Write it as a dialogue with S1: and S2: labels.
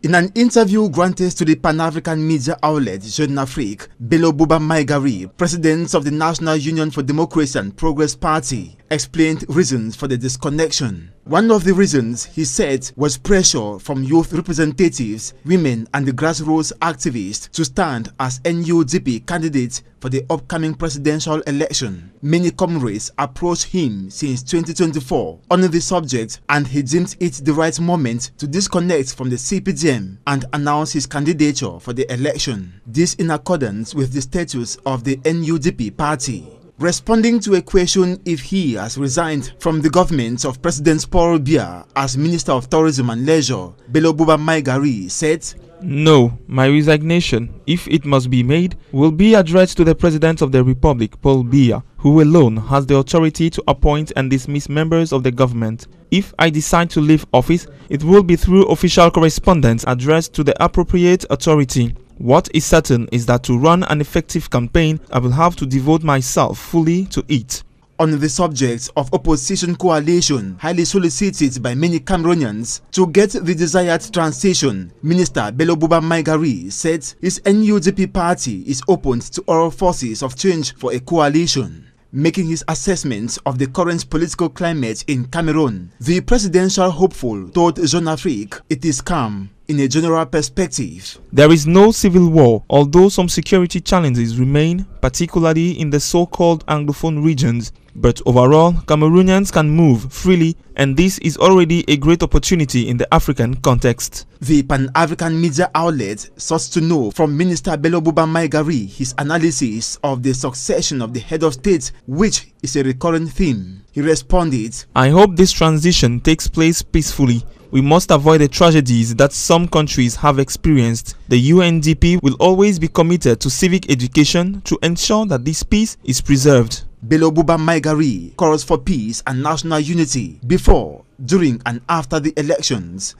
S1: In an interview granted to the Pan-African media outlet Jeune Afrique, Belo Bouba, president of the National Union for Democracy and Progress Party, explained reasons for the disconnection. One of the reasons, he said, was pressure from youth representatives, women and the grassroots activists to stand as NUDP candidates for the upcoming presidential election. Many comrades approached him since 2024 on the subject, and he deemed it the right moment to disconnect from the CPDM and announce his candidature for the election. This in accordance with the status of the NUDP party. Responding to a question if he has resigned from the government of President Paul Biya as Minister of Tourism and Leisure, Belo Bouba said,
S2: "No, my resignation, if it must be made, will be addressed to the President of the Republic, Paul Biya, who alone has the authority to appoint and dismiss members of the government. If I decide to leave office, it will be through official correspondence addressed to the appropriate authority. What is certain is that to run an effective campaign, I will have to devote myself fully to it."
S1: On the subject of opposition coalition highly solicited by many Cameroonians to get the desired transition, Minister Belo Bouba said his NUDP party is open to all forces of change for a coalition. Making his assessment of the current political climate in Cameroon, the presidential hopeful told Jeune Afrique it is calm in a general perspective.
S2: "There is no civil war, although some security challenges remain, particularly in the so-called Anglophone regions. But overall, Cameroonians can move freely, and this is already a great opportunity in the African context."
S1: The Pan-African media outlet sought to know from Minister Belo Bouba his analysis of the succession of the head of state, which is a recurrent theme. He responded,
S2: "I hope this transition takes place peacefully. We must avoid the tragedies that some countries have experienced. The UNDP will always be committed to civic education to ensure that this peace is preserved."
S1: Belo Bouba calls for peace and national unity before, during and after the elections.